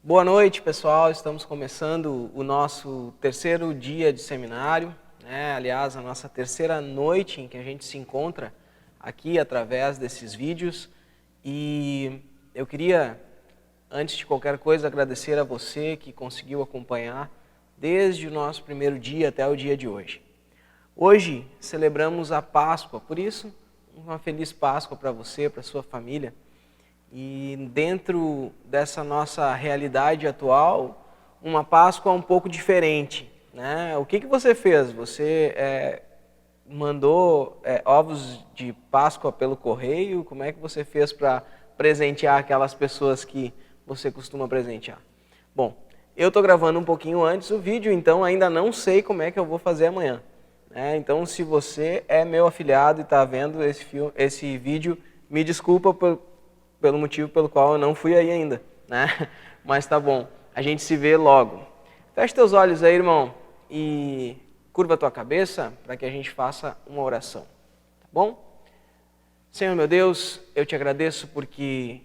Boa noite, pessoal. Estamos começando o nosso terceiro dia de seminário, Aliás, a nossa terceira noite em que a gente se encontra aqui através desses vídeos. E eu queria, antes de qualquer coisa, agradecer a você que conseguiu acompanhar desde o nosso primeiro dia até o dia de hoje. Hoje celebramos a Páscoa, por isso, uma feliz Páscoa para você, para sua família. E dentro dessa nossa realidade atual, uma Páscoa um pouco diferente, né? O que você fez? Você mandou ovos de Páscoa pelo correio? Como é que você fez para presentear aquelas pessoas que você costuma presentear? Bom, eu estou gravando um pouquinho antes o vídeo, então ainda não sei como é que eu vou fazer amanhã. Então, se você é meu afiliado e está vendo esse vídeo, me desculpa pelo motivo pelo qual eu não fui aí ainda, né? Mas tá bom, a gente se vê logo. Feche teus olhos aí, irmão, e curva a tua cabeça para que a gente faça uma oração, tá bom? Senhor meu Deus, eu te agradeço porque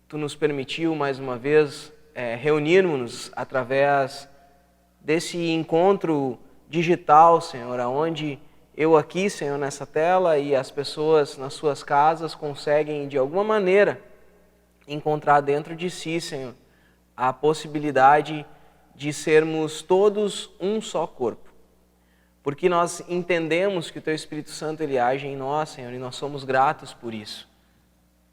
Tu nos permitiu mais uma vez reunirmos-nos através desse encontro digital, Senhor, onde eu aqui, Senhor, nessa tela e as pessoas nas suas casas conseguem de alguma maneira encontrar dentro de si, Senhor, a possibilidade de sermos todos um só corpo. Porque nós entendemos que o Teu Espírito Santo ele age em nós, Senhor, e nós somos gratos por isso.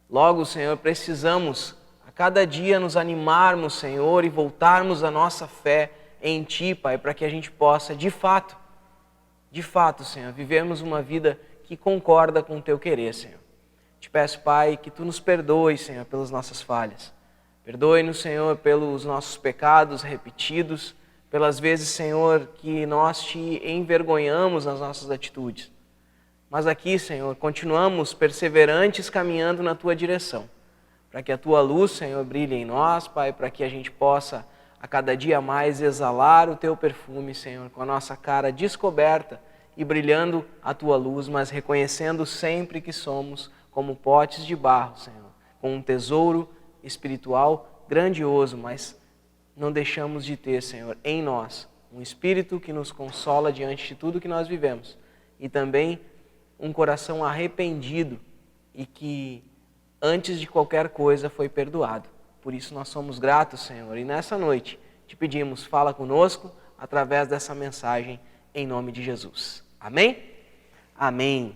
Logo, Senhor, precisamos a cada dia nos animarmos, Senhor, e voltarmos a nossa fé em Ti, Pai, para que a gente possa, de fato, Senhor, vivermos uma vida que concorda com o Teu querer, Senhor. Te peço, Pai, que Tu nos perdoes, Senhor, pelas nossas falhas. Perdoe-nos, Senhor, pelos nossos pecados repetidos, pelas vezes, Senhor, que nós Te envergonhamos nas nossas atitudes. Mas aqui, Senhor, continuamos perseverantes caminhando na Tua direção, para que a Tua luz, Senhor, brilhe em nós, Pai, para que a gente possa a cada dia mais exalar o Teu perfume, Senhor, com a nossa cara descoberta e brilhando a Tua luz, mas reconhecendo sempre que somos como potes de barro, Senhor, com um tesouro espiritual grandioso, mas não deixamos de ter, Senhor, em nós, um espírito que nos consola diante de tudo que nós vivemos e também um coração arrependido e que, antes de qualquer coisa, foi perdoado. Por isso nós somos gratos, Senhor, e nessa noite te pedimos, fala conosco através dessa mensagem, em nome de Jesus. Amém? Amém.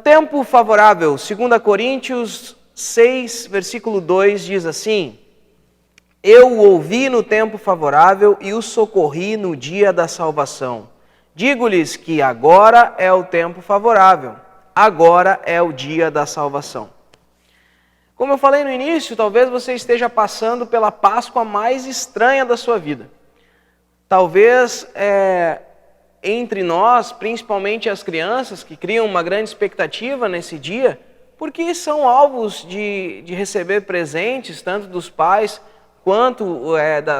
Tempo favorável, 2 Coríntios 6, versículo 2 diz assim: Eu o ouvi no tempo favorável e o socorri no dia da salvação. Digo-lhes que agora é o tempo favorável, agora é o dia da salvação. Como eu falei no início, talvez você esteja passando pela Páscoa mais estranha da sua vida. Talvez entre nós, principalmente as crianças, que criam uma grande expectativa nesse dia, porque são alvos de receber presentes, tanto dos pais quanto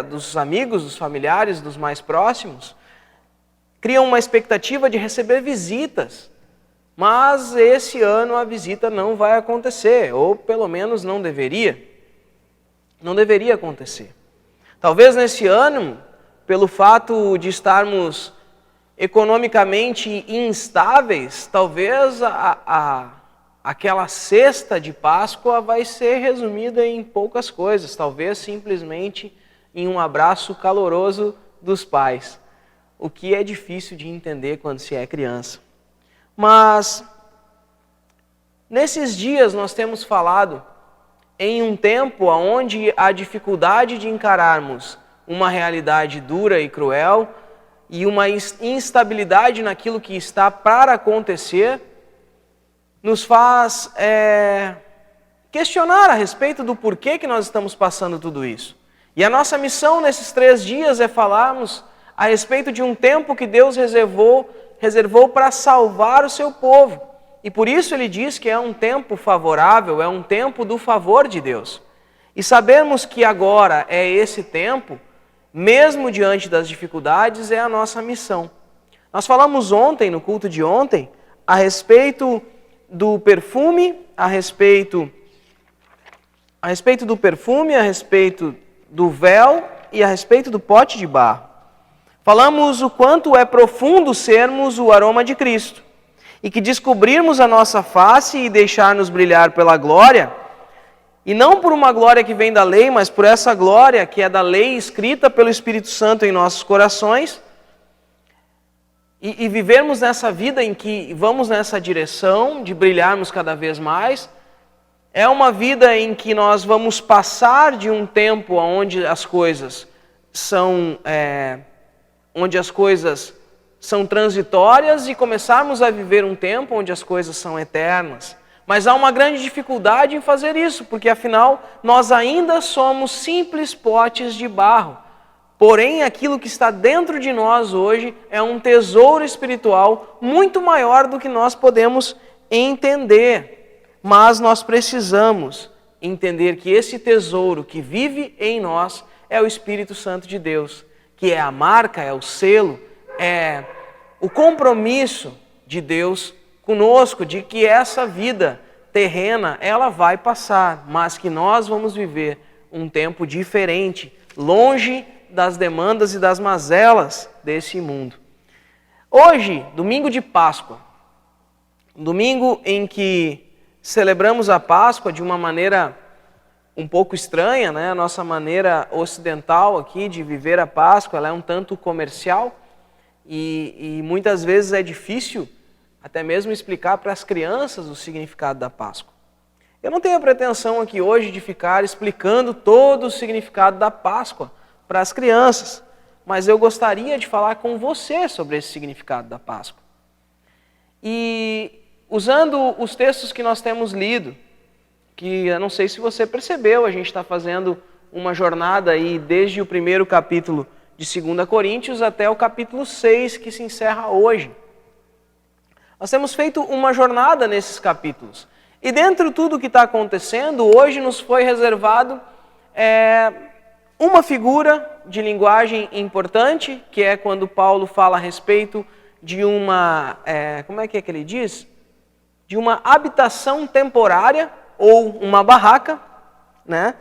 dos amigos, dos familiares, dos mais próximos, criam uma expectativa de receber visitas. Mas esse ano a visita não vai acontecer, ou pelo menos não deveria. Não deveria acontecer. Talvez nesse ano, pelo fato de estarmos economicamente instáveis, talvez aquela cesta de Páscoa vai ser resumida em poucas coisas, talvez simplesmente em um abraço caloroso dos pais, o que é difícil de entender quando se é criança. Mas nesses dias nós temos falado em um tempo onde a dificuldade de encararmos uma realidade dura e cruel e uma instabilidade naquilo que está para acontecer nos faz questionar a respeito do porquê que nós estamos passando tudo isso. E a nossa missão nesses 3 dias é falarmos a respeito de um tempo que Deus reservou para salvar o seu povo. E por isso ele diz que é um tempo favorável, é um tempo do favor de Deus. E sabermos que agora é esse tempo, mesmo diante das dificuldades, é a nossa missão. Nós falamos ontem, no culto de ontem, a respeito do perfume, a respeito a respeito do perfume, a respeito do véu e a respeito do pote de barro. Falamos o quanto é profundo sermos o aroma de Cristo e que descobrirmos a nossa face e deixar-nos brilhar pela glória, e não por uma glória que vem da lei, mas por essa glória que é da lei escrita pelo Espírito Santo em nossos corações, e vivermos nessa vida em que vamos nessa direção de brilharmos cada vez mais. É uma vida em que nós vamos passar de um tempo onde as coisas são transitórias e começarmos a viver um tempo onde as coisas são eternas. Mas há uma grande dificuldade em fazer isso, porque afinal nós ainda somos simples potes de barro. Porém, aquilo que está dentro de nós hoje é um tesouro espiritual muito maior do que nós podemos entender. Mas nós precisamos entender que esse tesouro que vive em nós é o Espírito Santo de Deus, que é a marca, é o selo, é o compromisso de Deus conosco, de que essa vida terrena, ela vai passar, mas que nós vamos viver um tempo diferente, longe das demandas e das mazelas desse mundo. Hoje, domingo de Páscoa, domingo em que celebramos a Páscoa de uma maneira um pouco estranha, né? A nossa maneira ocidental aqui de viver a Páscoa, ela é um tanto comercial e muitas vezes é difícil até mesmo explicar para as crianças o significado da Páscoa. Eu não tenho a pretensão aqui hoje de ficar explicando todo o significado da Páscoa para as crianças, mas eu gostaria de falar com você sobre esse significado da Páscoa. E usando os textos que nós temos lido, que eu não sei se você percebeu, a gente está fazendo uma jornada aí desde o primeiro capítulo de 2 Coríntios até o capítulo 6, que se encerra hoje. Nós temos feito uma jornada nesses capítulos. E dentro de tudo que está acontecendo, hoje nos foi reservado uma figura de linguagem importante, que é quando Paulo fala a respeito de uma, como é que ele diz? De uma habitação temporária, ou uma barraca, né?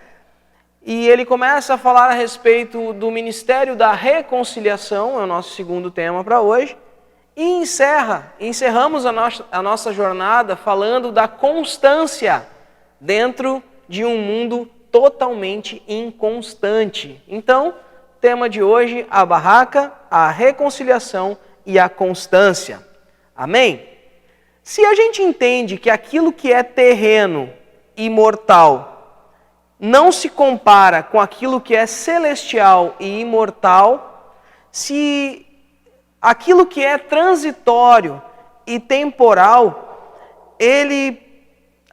E ele começa a falar a respeito do ministério da reconciliação, é o nosso segundo tema para hoje, e encerramos a nossa jornada falando da constância dentro de um mundo totalmente inconstante. Então, tema de hoje, a barraca, a reconciliação e a constância. Amém? Se a gente entende que aquilo que é terreno e mortal não se compara com aquilo que é celestial e imortal, se aquilo que é transitório e temporal,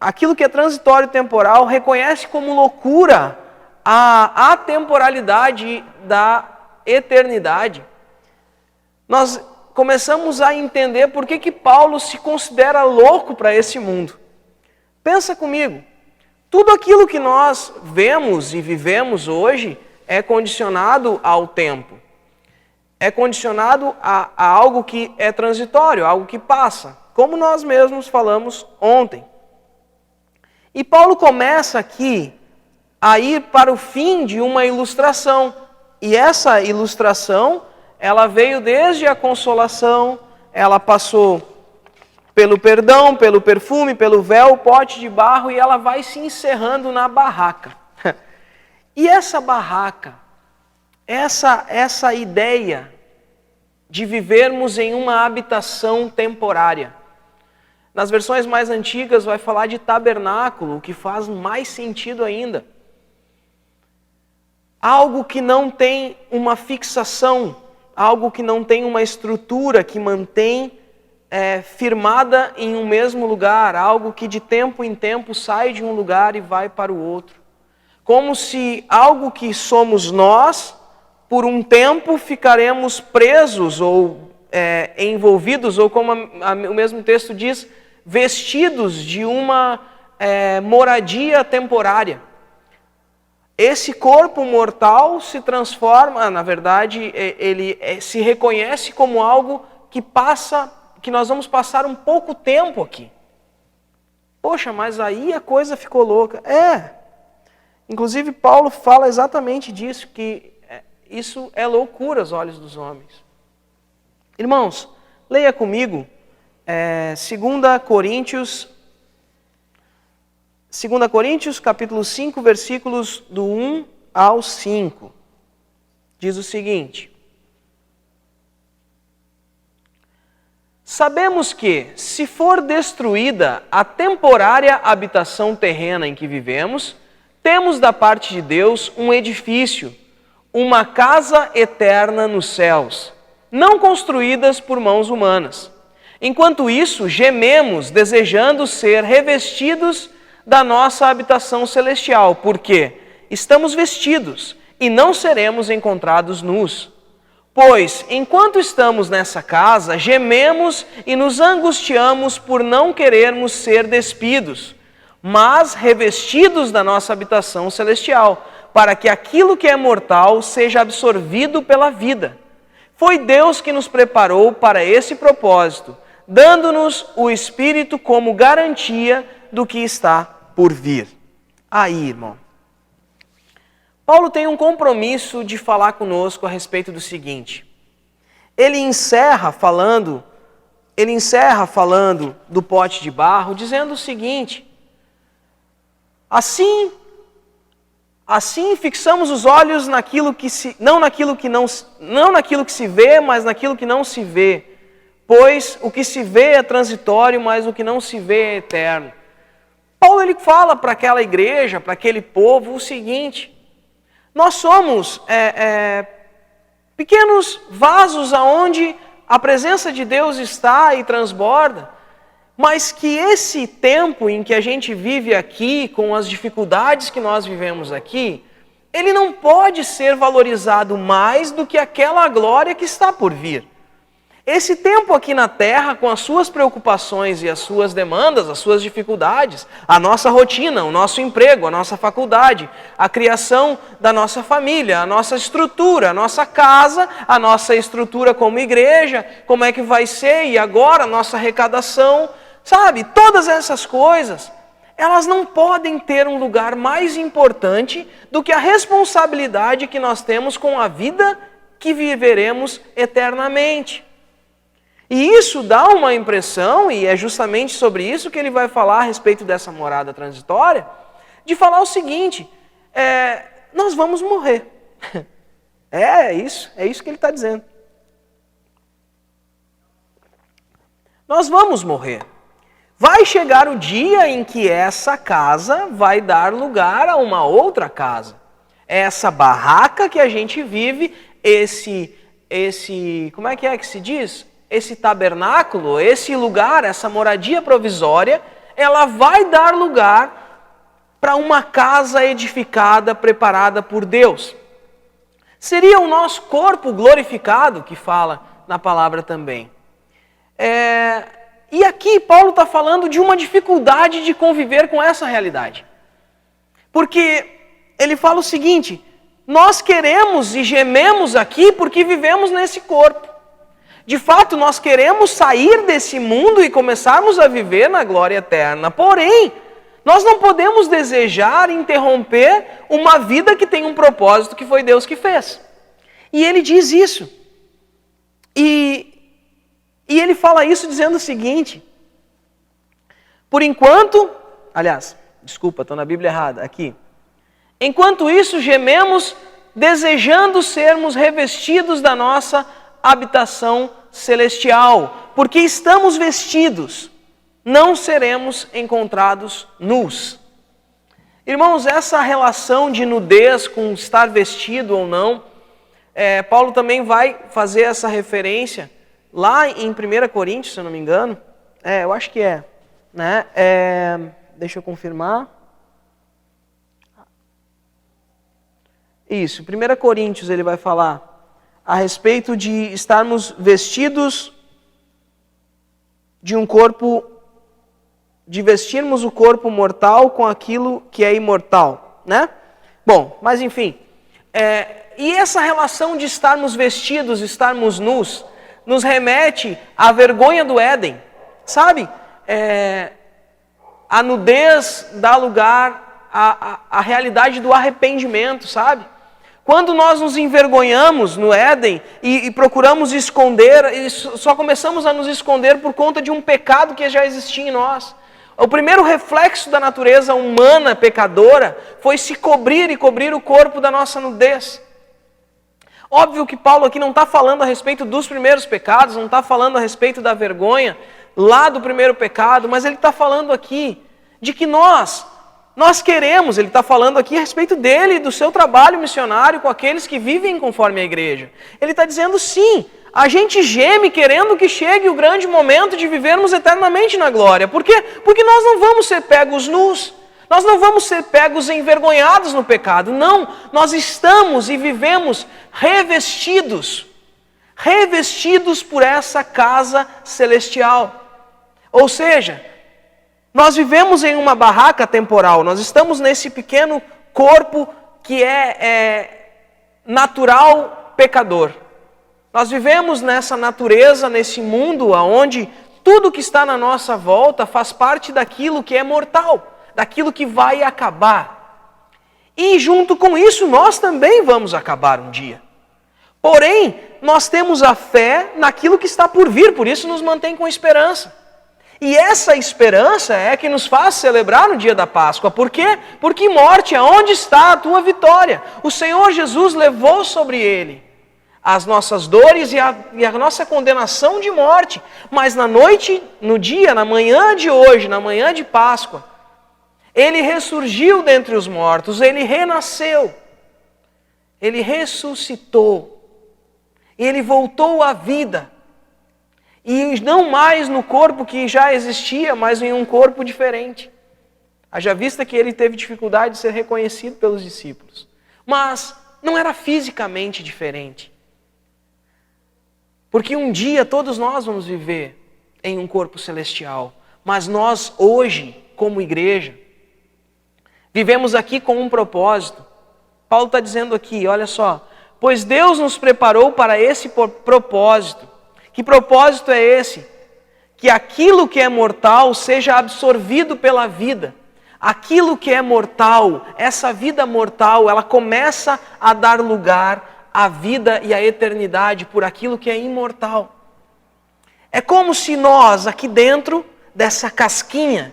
aquilo que é transitório e temporal reconhece como loucura a atemporalidade da eternidade, nós começamos a entender por que Paulo se considera louco para esse mundo. Pensa comigo, tudo aquilo que nós vemos e vivemos hoje é condicionado ao tempo. É condicionado a algo que é transitório, algo que passa, como nós mesmos falamos ontem. E Paulo começa aqui a ir para o fim de uma ilustração. E essa ilustração, ela veio desde a consolação, ela passou pelo perdão, pelo perfume, pelo véu, pote de barro, e ela vai se encerrando na barraca. E essa barraca, essa ideia de vivermos em uma habitação temporária. Nas versões mais antigas vai falar de tabernáculo, o que faz mais sentido ainda. Algo que não tem uma fixação, algo que não tem uma estrutura que mantém firmada em um mesmo lugar, algo que de tempo em tempo sai de um lugar e vai para o outro. Como se algo que somos nós, por um tempo ficaremos presos ou envolvidos, ou como o mesmo texto diz, vestidos de uma moradia temporária. Esse corpo mortal se transforma, na verdade, ele se reconhece como algo que nós vamos passar um pouco tempo aqui. Poxa, mas aí a coisa ficou louca. Inclusive, Paulo fala exatamente disso, que isso é loucura aos olhos dos homens. Irmãos, leia comigo 2 Coríntios, capítulo 5, versículos do 1 ao 5. Diz o seguinte: sabemos que, se for destruída a temporária habitação terrena em que vivemos, temos da parte de Deus um edifício, uma casa eterna nos céus, não construídas por mãos humanas. Enquanto isso, gememos, desejando ser revestidos da nossa habitação celestial, porque estamos vestidos e não seremos encontrados nus. Pois, enquanto estamos nessa casa, gememos e nos angustiamos por não querermos ser despidos, mas revestidos da nossa habitação celestial, para que aquilo que é mortal seja absorvido pela vida. Foi Deus que nos preparou para esse propósito, dando-nos o Espírito como garantia do que está por vir. Aí, irmão, Paulo tem um compromisso de falar conosco a respeito do seguinte. Ele encerra falando do pote de barro, dizendo o seguinte: Assim fixamos os olhos naquilo que não naquilo que se vê, mas naquilo que não se vê. Pois o que se vê é transitório, mas o que não se vê é eterno. Paulo ele fala para aquela igreja, para aquele povo o seguinte: nós somos pequenos vasos aonde a presença de Deus está e transborda, mas que esse tempo em que a gente vive aqui, com as dificuldades que nós vivemos aqui, ele não pode ser valorizado mais do que aquela glória que está por vir. Esse tempo aqui na terra, com as suas preocupações e as suas demandas, as suas dificuldades, a nossa rotina, o nosso emprego, a nossa faculdade, a criação da nossa família, a nossa estrutura, a nossa casa, a nossa estrutura como igreja, como é que vai ser, e agora a nossa arrecadação, sabe? Todas essas coisas, elas não podem ter um lugar mais importante do que a responsabilidade que nós temos com a vida que viveremos eternamente. E isso dá uma impressão, e é justamente sobre isso que ele vai falar a respeito dessa morada transitória, de falar o seguinte: nós vamos morrer. É isso que ele está dizendo. Nós vamos morrer. Vai chegar o dia em que essa casa vai dar lugar a uma outra casa. Essa barraca que a gente vive, como é que se diz? Esse tabernáculo, esse lugar, essa moradia provisória, ela vai dar lugar para uma casa edificada, preparada por Deus. Seria o nosso corpo glorificado, que fala na palavra também. E aqui Paulo está falando de uma dificuldade de conviver com essa realidade. Porque ele fala o seguinte: nós queremos e gememos aqui porque vivemos nesse corpo. De fato, nós queremos sair desse mundo e começarmos a viver na glória eterna. Porém, nós não podemos desejar interromper uma vida que tem um propósito que foi Deus que fez. E ele diz isso. E ele fala isso dizendo o seguinte: por enquanto, estou na Bíblia errada, aqui. Enquanto isso, gememos, desejando sermos revestidos da nossa habitação celestial, porque estamos vestidos, não seremos encontrados nus. Irmãos, essa relação de nudez com estar vestido ou não, Paulo também vai fazer essa referência lá em 1 Coríntios, se eu não me engano. Eu acho que né? Deixa eu confirmar. Isso, 1 Coríntios ele vai falar a respeito de estarmos vestidos de um corpo, de vestirmos o corpo mortal com aquilo que é imortal, né? Bom, mas enfim, e essa relação de estarmos vestidos, estarmos nus, nos remete à vergonha do Éden, sabe? A nudez dá lugar a realidade do arrependimento, sabe? Quando nós nos envergonhamos no Éden e procuramos esconder, e só começamos a nos esconder por conta de um pecado que já existia em nós. O primeiro reflexo da natureza humana pecadora foi se cobrir e cobrir o corpo da nossa nudez. Óbvio que Paulo aqui não está falando a respeito dos primeiros pecados, não está falando a respeito da vergonha lá do primeiro pecado, mas ele está falando aqui de que nós queremos, ele está falando aqui a respeito dele e do seu trabalho missionário com aqueles que vivem conforme a igreja. Ele está dizendo sim, a gente geme querendo que chegue o grande momento de vivermos eternamente na glória. Por quê? Porque nós não vamos ser pegos nus. Nós não vamos ser pegos envergonhados no pecado. Não, nós estamos e vivemos revestidos por essa casa celestial. Ou seja, nós vivemos em uma barraca temporal, nós estamos nesse pequeno corpo que é natural pecador. Nós vivemos nessa natureza, nesse mundo onde tudo que está na nossa volta faz parte daquilo que é mortal, daquilo que vai acabar. E junto com isso, nós também vamos acabar um dia. Porém, nós temos a fé naquilo que está por vir, por isso nos mantém com esperança. E essa esperança é que nos faz celebrar no dia da Páscoa. Por quê? Porque morte, aonde está a tua vitória? O Senhor Jesus levou sobre ele as nossas dores e a nossa condenação de morte. Mas na noite, no dia, na manhã de hoje, na manhã de Páscoa, ele ressurgiu dentre os mortos, ele renasceu, ele ressuscitou, ele voltou à vida. E não mais no corpo que já existia, mas em um corpo diferente. Haja vista que ele teve dificuldade de ser reconhecido pelos discípulos. Mas não era fisicamente diferente. Porque um dia todos nós vamos viver em um corpo celestial. Mas nós hoje, como igreja, vivemos aqui com um propósito. Paulo está dizendo aqui, olha só. Pois Deus nos preparou para esse propósito. Que propósito é esse? Que aquilo que é mortal seja absorvido pela vida. Aquilo que é mortal, essa vida mortal, ela começa a dar lugar à vida e à eternidade por aquilo que é imortal. É como se nós, aqui dentro dessa casquinha,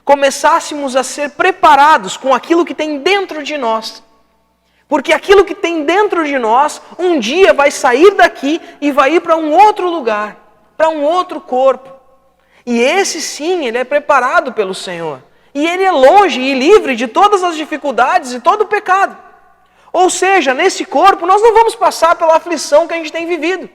começássemos a ser preparados com aquilo que tem dentro de nós. Porque aquilo que tem dentro de nós, um dia vai sair daqui e vai ir para um outro lugar, para um outro corpo. E esse sim, ele é preparado pelo Senhor. E ele é longe e livre de todas as dificuldades e todo o pecado. Ou seja, nesse corpo nós não vamos passar pela aflição que a gente tem vivido.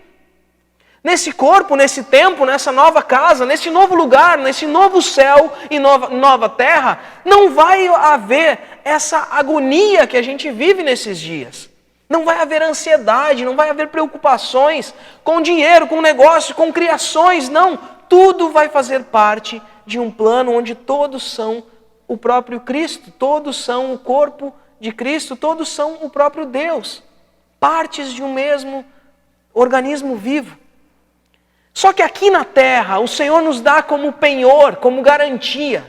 Nesse corpo, nesse tempo, nessa nova casa, nesse novo lugar, nesse novo céu e nova terra, não vai haver essa agonia que a gente vive nesses dias. Não vai haver ansiedade, não vai haver preocupações com dinheiro, com negócio, com criações, não. Tudo vai fazer parte de um plano onde todos são o próprio Cristo, todos são o corpo de Cristo, todos são o próprio Deus, partes de um mesmo organismo vivo. Só que aqui na terra, o Senhor nos dá como penhor, como garantia,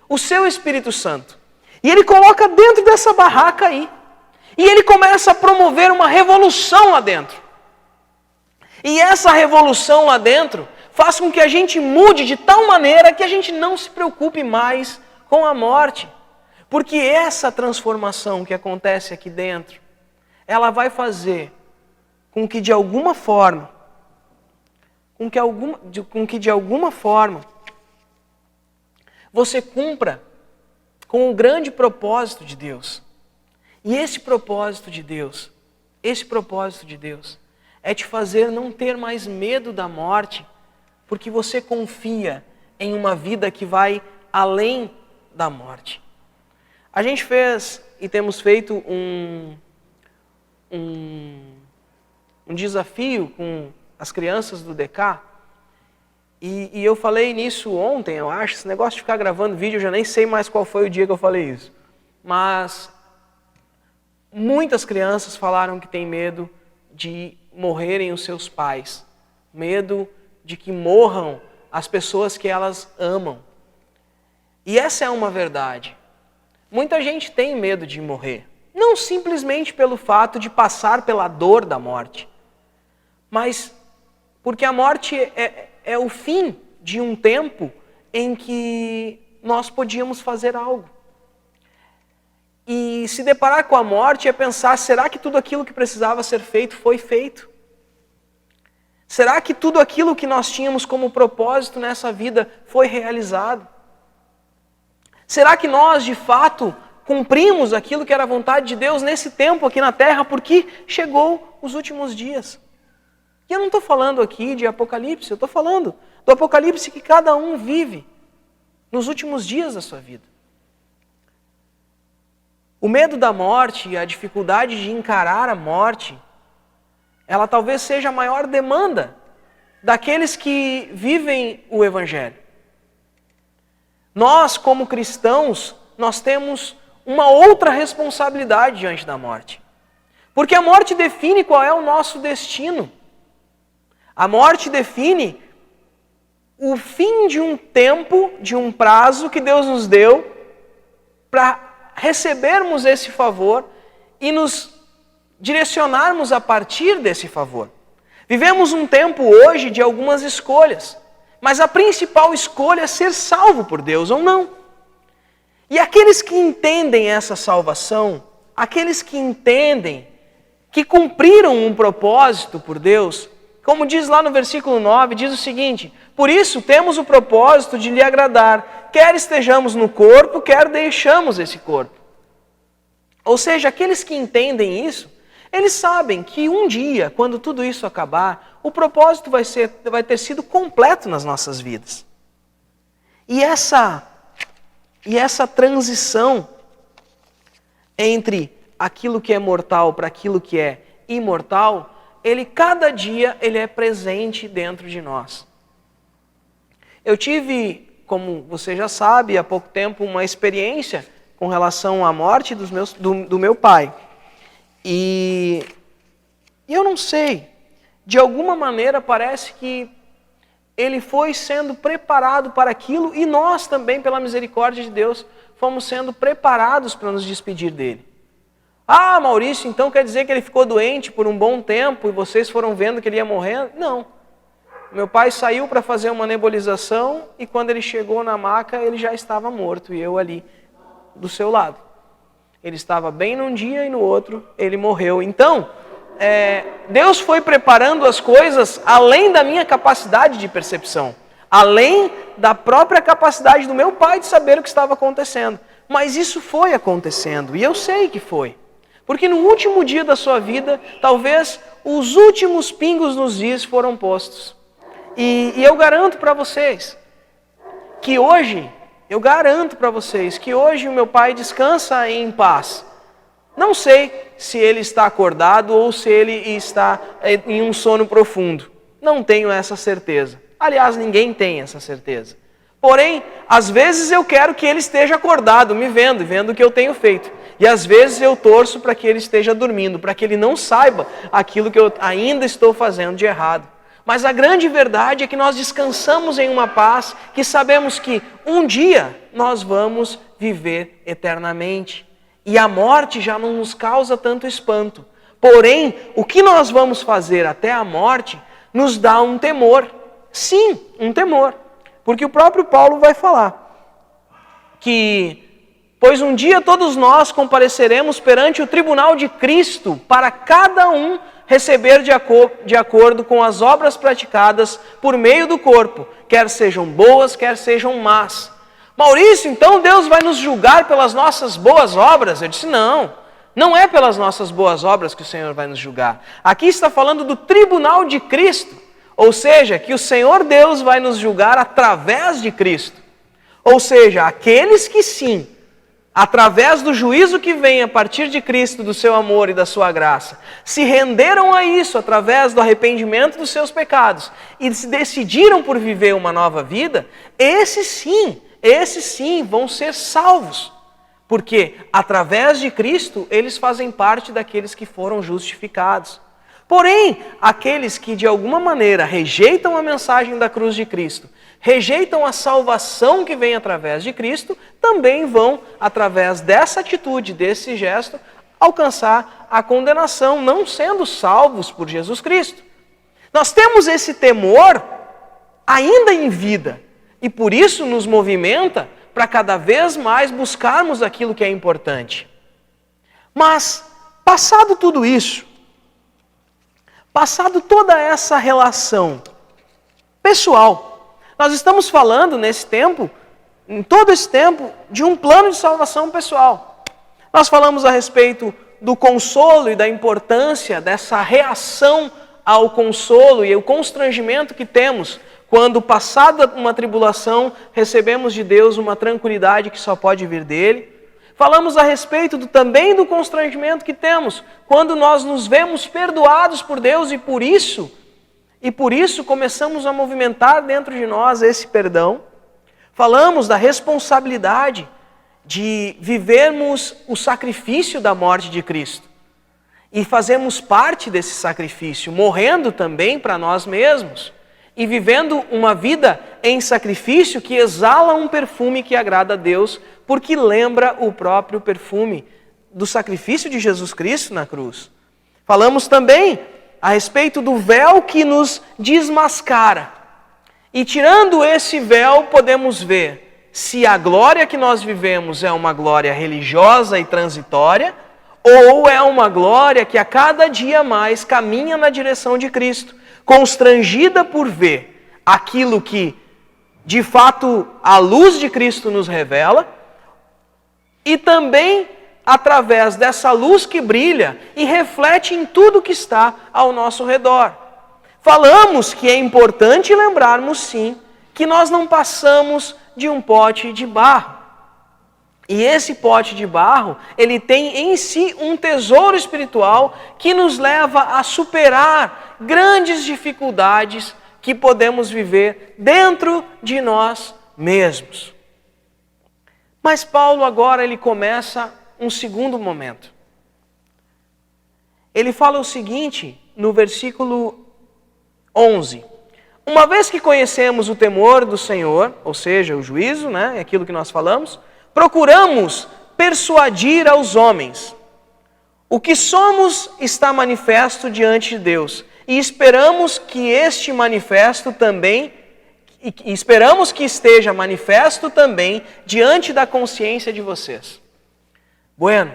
o seu Espírito Santo. E Ele coloca dentro dessa barraca aí. E Ele começa a promover uma revolução lá dentro. E essa revolução lá dentro faz com que a gente mude de tal maneira que a gente não se preocupe mais com a morte. Porque essa transformação que acontece aqui dentro, ela vai fazer com que de alguma forma, você cumpra com o grande propósito de Deus. E esse propósito de Deus é te fazer não ter mais medo da morte, porque você confia em uma vida que vai além da morte. A gente fez e temos feito um desafio com as crianças do DK, e eu falei nisso ontem, eu acho, esse negócio de ficar gravando vídeo, eu já nem sei mais qual foi o dia que eu falei isso. Mas muitas crianças falaram que têm medo de morrerem os seus pais, medo de que morram as pessoas que elas amam. E essa é uma verdade. muita gente tem medo de morrer. Não simplesmente pelo fato de passar pela dor da morte, mas porque a morte é o fim de um tempo em que nós podíamos fazer algo. E se deparar com a morte é pensar, será que tudo aquilo que precisava ser feito foi feito? Será que tudo aquilo que nós tínhamos como propósito nessa vida foi realizado? Será que nós, de fato, cumprimos aquilo que era a vontade de Deus nesse tempo aqui na Terra, porque chegou os últimos dias? E eu não estou falando aqui de Apocalipse, eu estou falando do Apocalipse que cada um vive nos últimos dias da sua vida. O medo da morte e a dificuldade de encarar a morte, ela talvez seja a maior demanda daqueles que vivem o Evangelho. Nós, como cristãos, nós temos uma outra responsabilidade diante da morte. Porque a morte define qual é o nosso destino. A morte define o fim de um tempo, de um prazo que Deus nos deu para recebermos esse favor e nos direcionarmos a partir desse favor. Vivemos um tempo hoje de algumas escolhas, mas a principal escolha é ser salvo por Deus ou não. E aqueles que entendem essa salvação, aqueles que entendem que cumpriram um propósito por Deus, como diz lá no versículo 9, diz o seguinte: por isso temos o propósito de lhe agradar, quer estejamos no corpo, quer deixamos esse corpo. Ou seja, aqueles que entendem isso, eles sabem que um dia, quando tudo isso acabar, o propósito vai ter sido completo nas nossas vidas. E essa transição entre aquilo que é mortal para aquilo que é imortal, cada dia ele é presente dentro de nós. Eu tive, como você já sabe, há pouco tempo, uma experiência com relação à morte do meu pai. E eu não sei, de alguma maneira parece que ele foi sendo preparado para aquilo e nós também, pela misericórdia de Deus, fomos sendo preparados para nos despedir dele. Ah, Maurício, então quer dizer que ele ficou doente por um bom tempo e vocês foram vendo que ele ia morrer? Não. Meu pai saiu para fazer uma nebulização e quando ele chegou na maca, ele já estava morto e eu ali do seu lado. Ele estava bem num dia e no outro ele morreu. Então, Deus foi preparando as coisas além da minha capacidade de percepção, além da própria capacidade do meu pai de saber o que estava acontecendo. Mas isso foi acontecendo e eu sei que foi. Porque no último dia da sua vida, talvez os últimos pingos nos is foram postos. E eu garanto para vocês que hoje, o meu pai descansa em paz. Não sei se ele está acordado ou se ele está em um sono profundo. Não tenho essa certeza. Aliás, ninguém tem essa certeza. Porém, às vezes eu quero que ele esteja acordado, me vendo, e vendo o que eu tenho feito. E às vezes eu torço para que ele esteja dormindo, para que ele não saiba aquilo que eu ainda estou fazendo de errado. Mas a grande verdade é que nós descansamos em uma paz que sabemos que um dia nós vamos viver eternamente. E a morte já não nos causa tanto espanto. Porém, o que nós vamos fazer até a morte nos dá um temor. Sim, um temor. Porque o próprio Paulo vai falar que, pois um dia todos nós compareceremos perante o tribunal de Cristo para cada um receber de acordo com as obras praticadas por meio do corpo, quer sejam boas, quer sejam más. Maurício, então Deus vai nos julgar pelas nossas boas obras? Eu disse, não é pelas nossas boas obras que o Senhor vai nos julgar. Aqui está falando do tribunal de Cristo, ou seja, que o Senhor Deus vai nos julgar através de Cristo. Ou seja, aqueles que sim, através do juízo que vem a partir de Cristo, do seu amor e da sua graça, se renderam a isso através do arrependimento dos seus pecados e se decidiram por viver uma nova vida, esses sim vão ser salvos. Porque através de Cristo eles fazem parte daqueles que foram justificados. Porém, aqueles que de alguma maneira rejeitam a mensagem da cruz de Cristo, rejeitam a salvação que vem através de Cristo, também vão, através dessa atitude, desse gesto, alcançar a condenação, não sendo salvos por Jesus Cristo. Nós temos esse temor ainda em vida e por isso nos movimenta para cada vez mais buscarmos aquilo que é importante. Mas, passado tudo isso, passado toda essa relação pessoal, nós estamos falando nesse tempo, em todo esse tempo, de um plano de salvação pessoal. Nós falamos a respeito do consolo e da importância dessa reação ao consolo e o constrangimento que temos quando, passada uma tribulação, recebemos de Deus uma tranquilidade que só pode vir dele. Falamos a respeito também do constrangimento que temos quando nós nos vemos perdoados por Deus e por isso começamos a movimentar dentro de nós esse perdão. Falamos da responsabilidade de vivermos o sacrifício da morte de Cristo e fazemos parte desse sacrifício, morrendo também para nós mesmos e vivendo uma vida em sacrifício que exala um perfume que agrada a Deus, porque lembra o próprio perfume do sacrifício de Jesus Cristo na cruz. Falamos também a respeito do véu que nos desmascara. E tirando esse véu, podemos ver se a glória que nós vivemos é uma glória religiosa e transitória, ou é uma glória que a cada dia mais caminha na direção de Cristo, constrangida por ver aquilo que, de fato, a luz de Cristo nos revela, e também através dessa luz que brilha e reflete em tudo que está ao nosso redor. Falamos que é importante lembrarmos, sim, que nós não passamos de um pote de barro. E esse pote de barro, ele tem em si um tesouro espiritual que nos leva a superar grandes dificuldades que podemos viver dentro de nós mesmos. Mas Paulo agora ele começa um segundo momento. Ele fala o seguinte no versículo 11. Uma vez que conhecemos o temor do Senhor, ou seja, o juízo, aquilo que nós falamos, procuramos persuadir aos homens. O que somos está manifesto diante de Deus, e esperamos que este manifesto também, esperamos que esteja manifesto também diante da consciência de vocês. Bueno,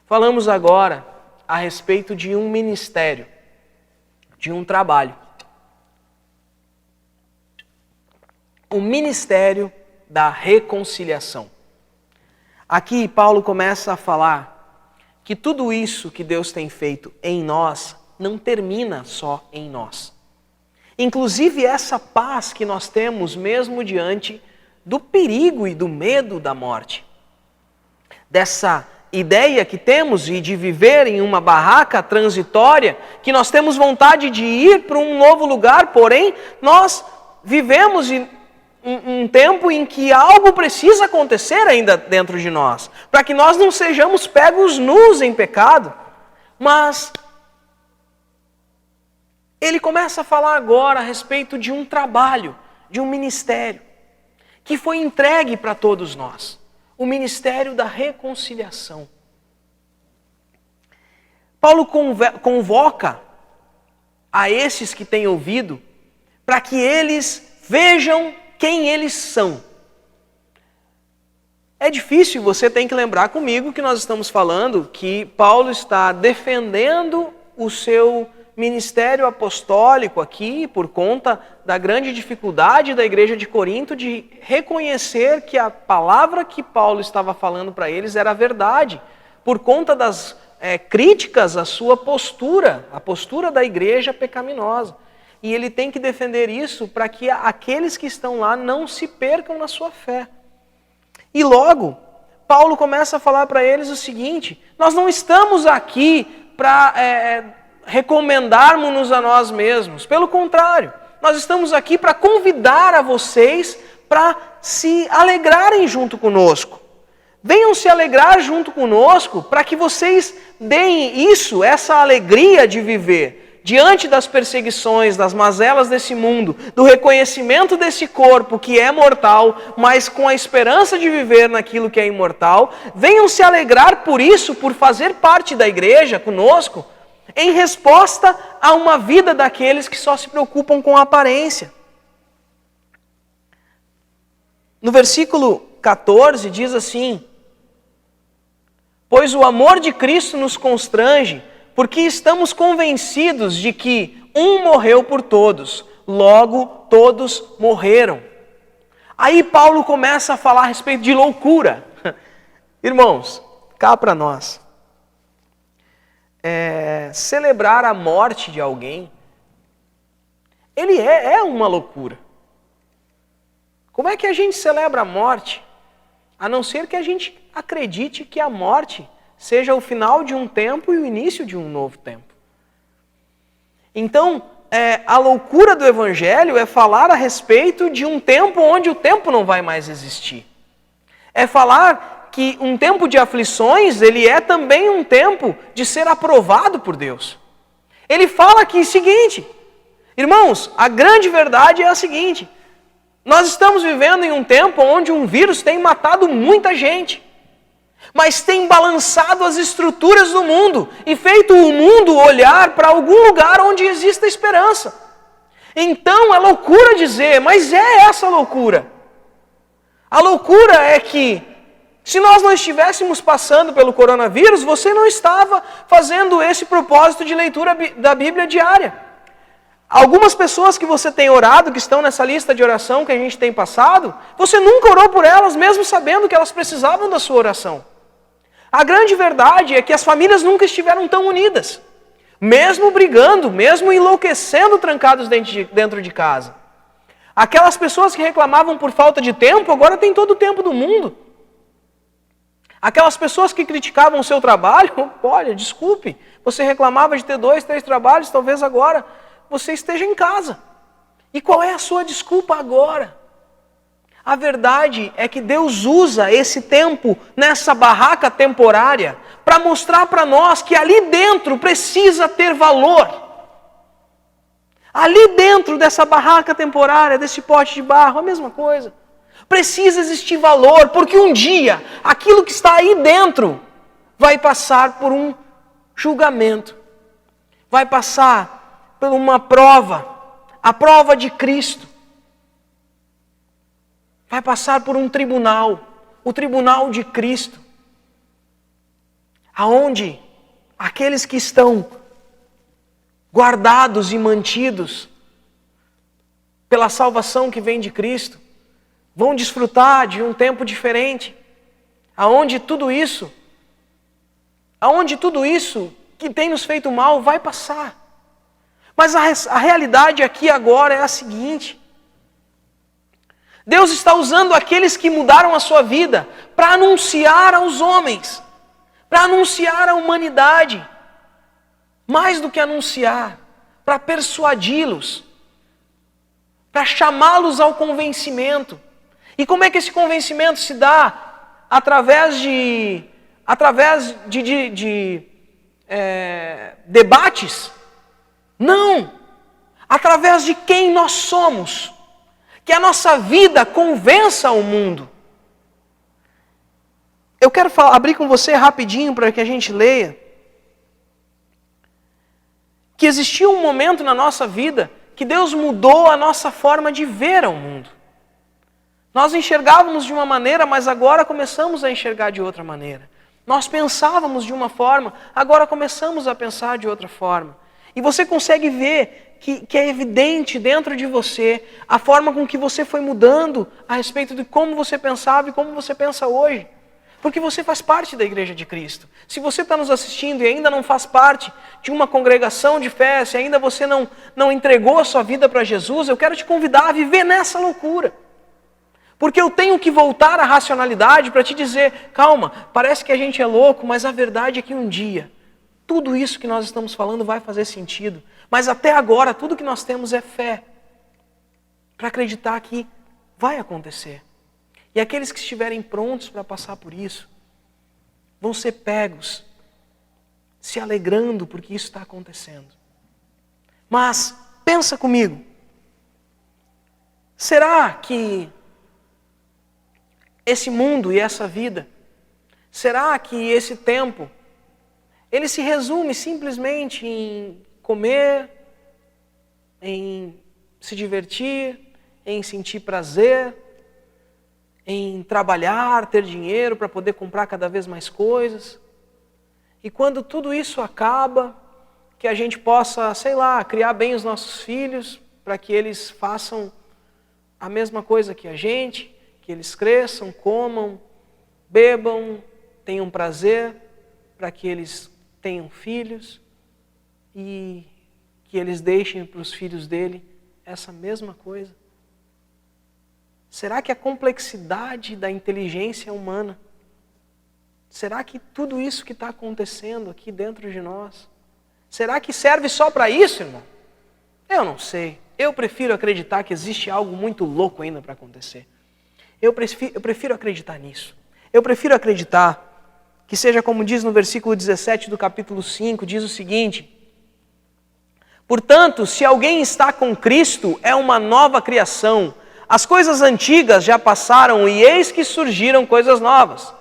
falamos agora a respeito de um ministério, de um trabalho. O ministério da reconciliação. Aqui Paulo começa a falar que tudo isso que Deus tem feito em nós não termina só em nós. Inclusive essa paz que nós temos mesmo diante do perigo e do medo da morte. Dessa ideia que temos de viver em uma barraca transitória, que nós temos vontade de ir para um novo lugar, porém nós vivemos um tempo em que algo precisa acontecer ainda dentro de nós, para que nós não sejamos pegos nus em pecado. Mas ele começa a falar agora a respeito de um trabalho, de um ministério, que foi entregue para todos nós. O ministério da reconciliação. Paulo convoca a esses que têm ouvido para que eles vejam quem eles são. É difícil, você tem que lembrar comigo que nós estamos falando que Paulo está defendendo o seu ministério apostólico aqui por conta da grande dificuldade da igreja de Corinto de reconhecer que a palavra que Paulo estava falando para eles era a verdade, por conta das críticas à sua postura, a postura da igreja pecaminosa. E ele tem que defender isso para que aqueles que estão lá não se percam na sua fé. E logo, Paulo começa a falar para eles o seguinte: nós não estamos aqui para recomendarmos-nos a nós mesmos. Pelo contrário, nós estamos aqui para convidar a vocês para se alegrarem junto conosco. Venham se alegrar junto conosco para que vocês deem isso, essa alegria de viver diante das perseguições, das mazelas desse mundo, do reconhecimento desse corpo que é mortal, mas com a esperança de viver naquilo que é imortal. Venham se alegrar por isso, por fazer parte da igreja conosco, em resposta a uma vida daqueles que só se preocupam com a aparência. No versículo 14 diz assim: pois o amor de Cristo nos constrange, porque estamos convencidos de que um morreu por todos, logo todos morreram. Aí Paulo começa a falar a respeito de loucura. Irmãos, cá para nós. Celebrar a morte de alguém, ele é uma loucura. Como é que a gente celebra a morte? A não ser que a gente acredite que a morte seja o final de um tempo e o início de um novo tempo. Então, a loucura do Evangelho é falar a respeito de um tempo onde o tempo não vai mais existir. É falar que um tempo de aflições, ele é também um tempo de ser aprovado por Deus. Ele fala aqui o seguinte: irmãos, a grande verdade é a seguinte: nós estamos vivendo em um tempo onde um vírus tem matado muita gente, mas tem balançado as estruturas do mundo e feito o mundo olhar para algum lugar onde exista esperança. Então é loucura dizer, mas é essa loucura. A loucura é que, se nós não estivéssemos passando pelo coronavírus, você não estava fazendo esse propósito de leitura da Bíblia diária. Algumas pessoas que você tem orado, que estão nessa lista de oração que a gente tem passado, você nunca orou por elas, mesmo sabendo que elas precisavam da sua oração. A grande verdade é que as famílias nunca estiveram tão unidas, mesmo brigando, mesmo enlouquecendo trancados dentro de casa. Aquelas pessoas que reclamavam por falta de tempo, agora têm todo o tempo do mundo. Aquelas pessoas que criticavam o seu trabalho, olha, desculpe, você reclamava de ter 2, 3 trabalhos, talvez agora você esteja em casa. E qual é a sua desculpa agora? A verdade é que Deus usa esse tempo nessa barraca temporária para mostrar para nós que ali dentro precisa ter valor. Ali dentro dessa barraca temporária, desse pote de barro, a mesma coisa. Precisa existir valor, porque um dia aquilo que está aí dentro vai passar por um julgamento. Vai passar por uma prova, a prova de Cristo. Vai passar por um tribunal, o tribunal de Cristo, aonde aqueles que estão guardados e mantidos pela salvação que vem de Cristo, vão desfrutar de um tempo diferente, aonde tudo isso que tem nos feito mal vai passar. Mas a realidade aqui agora é a seguinte: Deus está usando aqueles que mudaram a sua vida para anunciar aos homens, para anunciar à humanidade, mais do que anunciar, para persuadi-los, para chamá-los ao convencimento. E como é que esse convencimento se dá? Através de debates? Não! Através de quem nós somos. Que a nossa vida convença o mundo. Eu quero abrir com você rapidinho para que a gente leia. Que existia um momento na nossa vida que Deus mudou a nossa forma de ver ao mundo. Nós enxergávamos de uma maneira, mas agora começamos a enxergar de outra maneira. Nós pensávamos de uma forma, agora começamos a pensar de outra forma. E você consegue ver que é evidente dentro de você a forma com que você foi mudando a respeito de como você pensava e como você pensa hoje. Porque você faz parte da Igreja de Cristo. Se você está nos assistindo e ainda não faz parte de uma congregação de fé, se ainda você não entregou a sua vida para Jesus, eu quero te convidar a viver nessa loucura. Porque eu tenho que voltar à racionalidade para te dizer, calma, parece que a gente é louco, mas a verdade é que um dia, tudo isso que nós estamos falando vai fazer sentido. Mas até agora, tudo que nós temos é fé. Para acreditar que vai acontecer. E aqueles que estiverem prontos para passar por isso, vão ser pegos se alegrando porque isso está acontecendo. Mas, pensa comigo, será que esse mundo e essa vida, será que esse tempo, ele se resume simplesmente em comer, em se divertir, em sentir prazer, em trabalhar, ter dinheiro para poder comprar cada vez mais coisas? E quando tudo isso acaba, que a gente possa, criar bem os nossos filhos, para que eles façam a mesma coisa que a gente, que eles cresçam, comam, bebam, tenham prazer, para que eles tenham filhos e que eles deixem para os filhos dele essa mesma coisa. Será que a complexidade da inteligência humana, será que tudo isso que está acontecendo aqui dentro de nós, será que serve só para isso, irmão? Eu não sei. Eu prefiro acreditar que existe algo muito louco ainda para acontecer. Eu prefiro acreditar nisso. Eu prefiro acreditar que seja como diz no versículo 17 do capítulo 5, diz o seguinte: portanto, se alguém está com Cristo, é uma nova criação. As coisas antigas já passaram e eis que surgiram coisas novas.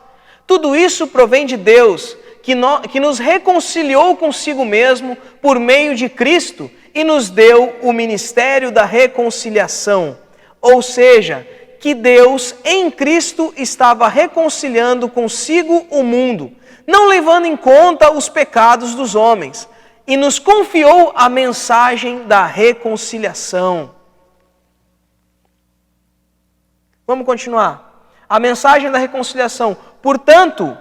Tudo isso provém de Deus, que nos reconciliou consigo mesmo por meio de Cristo e nos deu o ministério da reconciliação. Ou seja, que Deus em Cristo estava reconciliando consigo o mundo, não levando em conta os pecados dos homens, e nos confiou a mensagem da reconciliação. Vamos continuar. A mensagem da reconciliação. Portanto,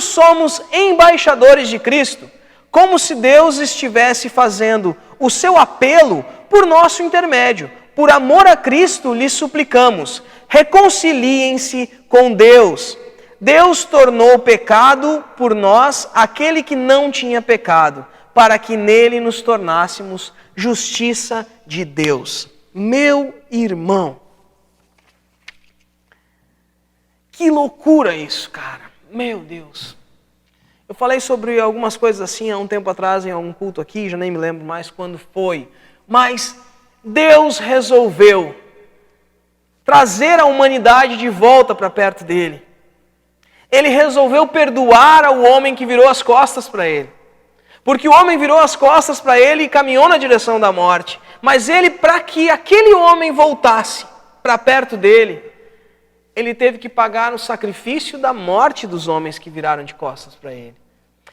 somos embaixadores de Cristo, como se Deus estivesse fazendo o seu apelo por nosso intermédio. Por amor a Cristo, lhes suplicamos, reconciliem-se com Deus. Deus tornou pecado por nós aquele que não tinha pecado, para que nele nos tornássemos justiça de Deus. Meu irmão, que loucura isso, cara. Meu Deus. Eu falei sobre algumas coisas assim há um tempo atrás em algum culto aqui, já nem me lembro mais quando foi. Mas Deus resolveu trazer a humanidade de volta para perto dele. Ele resolveu perdoar ao homem que virou as costas para ele. Porque o homem virou as costas para ele e caminhou na direção da morte. Mas ele, para que aquele homem voltasse para perto dele, ele teve que pagar o sacrifício da morte dos homens que viraram de costas para ele.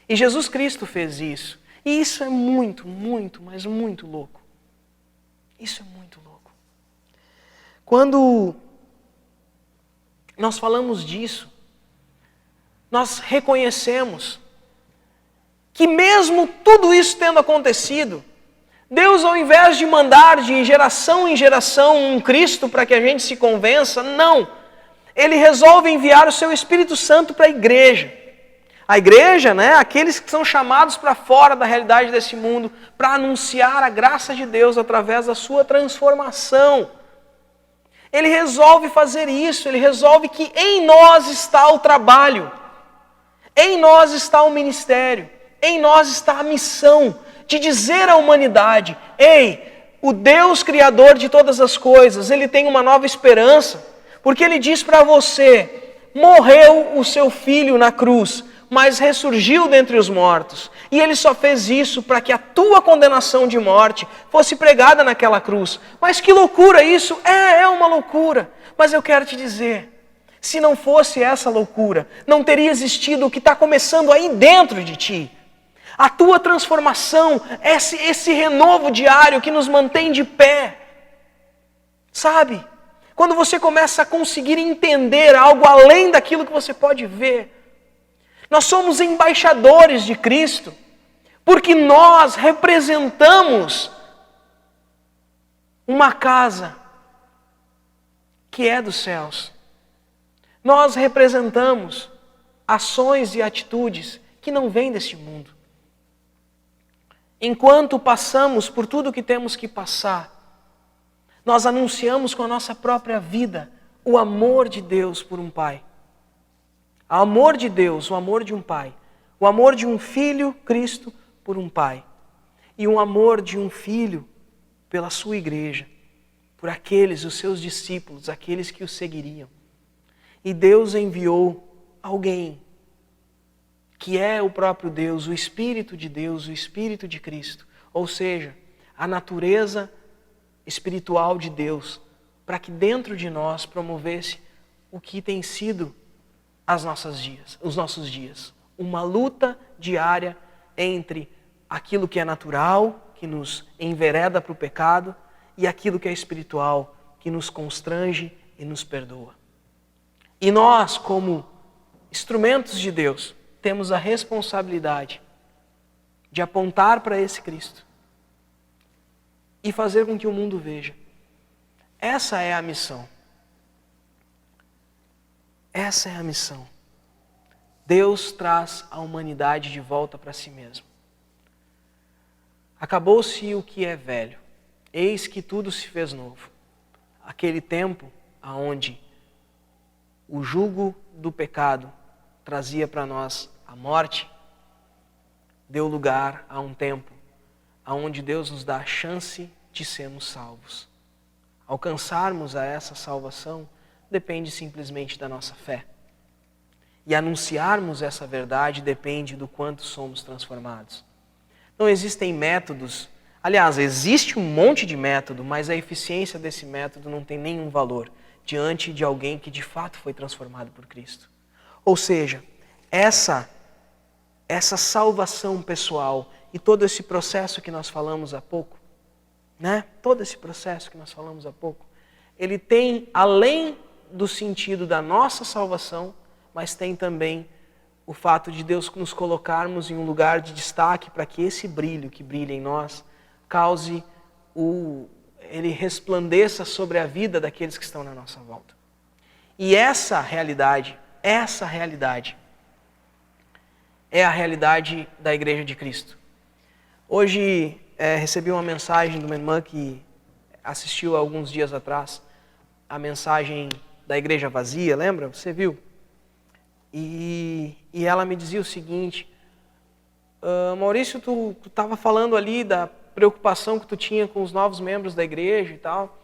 E Jesus Cristo fez isso. E isso é muito, muito, mas muito louco. Isso é muito louco. Quando nós falamos disso, nós reconhecemos que mesmo tudo isso tendo acontecido, Deus, ao invés de mandar de geração em geração um Cristo para que a gente se convença, não. Ele resolve enviar o seu Espírito Santo para a igreja. A igreja, aqueles que são chamados para fora da realidade desse mundo, para anunciar a graça de Deus através da sua transformação. Ele resolve fazer isso, ele resolve que em nós está o trabalho, em nós está o ministério, em nós está a missão de dizer à humanidade: ei, o Deus Criador de todas as coisas, Ele tem uma nova esperança, porque Ele diz para você: morreu o seu filho na cruz, mas ressurgiu dentre os mortos. E Ele só fez isso para que a tua condenação de morte fosse pregada naquela cruz. Mas que loucura isso! É uma loucura. Mas eu quero te dizer, se não fosse essa loucura, não teria existido o que está começando aí dentro de ti. A tua transformação, esse renovo diário que nos mantém de pé. Sabe? Quando você começa a conseguir entender algo além daquilo que você pode ver. Nós somos embaixadores de Cristo, porque nós representamos uma casa que é dos céus. Nós representamos ações e atitudes que não vêm deste mundo. Enquanto passamos por tudo o que temos que passar, nós anunciamos com a nossa própria vida o amor de Deus por um Pai. O amor de Deus, o amor de um pai. O amor de um filho, Cristo, por um pai. E o amor de um filho pela sua igreja, por aqueles, os seus discípulos, aqueles que o seguiriam. E Deus enviou alguém, que é o próprio Deus, o Espírito de Deus, o Espírito de Cristo. Ou seja, a natureza espiritual de Deus, para que dentro de nós promovesse o que tem sido os nossos dias. Uma luta diária entre aquilo que é natural, que nos envereda para o pecado, e aquilo que é espiritual, que nos constrange e nos perdoa. E nós, como instrumentos de Deus, temos a responsabilidade de apontar para esse Cristo e fazer com que o mundo veja. Essa é a missão. Essa é a missão. Deus traz a humanidade de volta para si mesmo. Acabou-se o que é velho. Eis que tudo se fez novo. Aquele tempo aonde o jugo do pecado trazia para nós a morte, deu lugar a um tempo aonde Deus nos dá a chance de sermos salvos. Alcançarmos a essa salvação depende simplesmente da nossa fé. E anunciarmos essa verdade depende do quanto somos transformados. Não existem métodos, aliás, existe um monte de método, mas a eficiência desse método não tem nenhum valor diante de alguém que de fato foi transformado por Cristo. Ou seja, essa salvação pessoal e todo esse processo que nós falamos há pouco, todo esse processo que nós falamos há pouco, ele tem, além do sentido da nossa salvação, mas tem também o fato de Deus nos colocarmos em um lugar de destaque para que esse brilho que brilha em nós cause ele resplandeça sobre a vida daqueles que estão na nossa volta. E essa realidade é a realidade da Igreja de Cristo. Hoje recebi uma mensagem de uma irmã que assistiu há alguns dias atrás a mensagem da Igreja Vazia, lembra? Você viu? E ela me dizia o seguinte: Maurício, tu estava falando ali da preocupação que tu tinha com os novos membros da igreja e tal,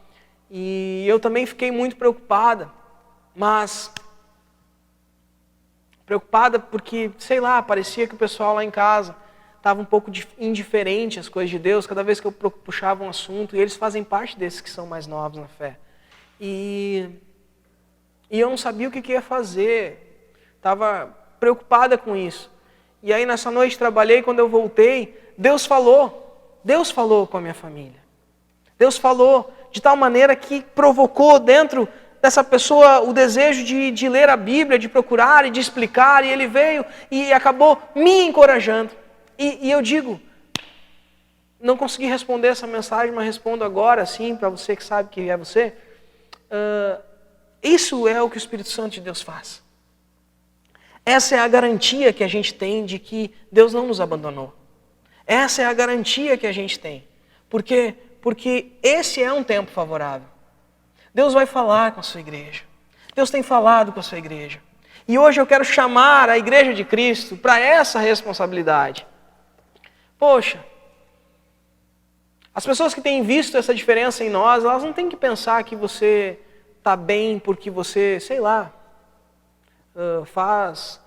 e eu também fiquei muito preocupada, mas preocupada porque, sei lá, parecia que o pessoal lá em casa estava um pouco indiferente às coisas de Deus, cada vez que eu puxava um assunto, e eles fazem parte desses que são mais novos na fé. E eu não sabia o que ia fazer, estava preocupada com isso. E aí nessa noite trabalhei, quando eu voltei, Deus falou com a minha família. Deus falou de tal maneira que provocou dentro dessa pessoa o desejo de ler a Bíblia, de procurar e de explicar, e ele veio e acabou me encorajando. E eu digo, não consegui responder essa mensagem, mas respondo agora, sim, para você que sabe que é você. Isso é o que o Espírito Santo de Deus faz. Essa é a garantia que a gente tem de que Deus não nos abandonou. Essa é a garantia que a gente tem. Por quê? Porque esse é um tempo favorável. Deus vai falar com a sua igreja. Deus tem falado com a sua igreja. E hoje eu quero chamar a Igreja de Cristo para essa responsabilidade. Poxa, as pessoas que têm visto essa diferença em nós, elas não têm que pensar que você está bem porque você, sei lá, faz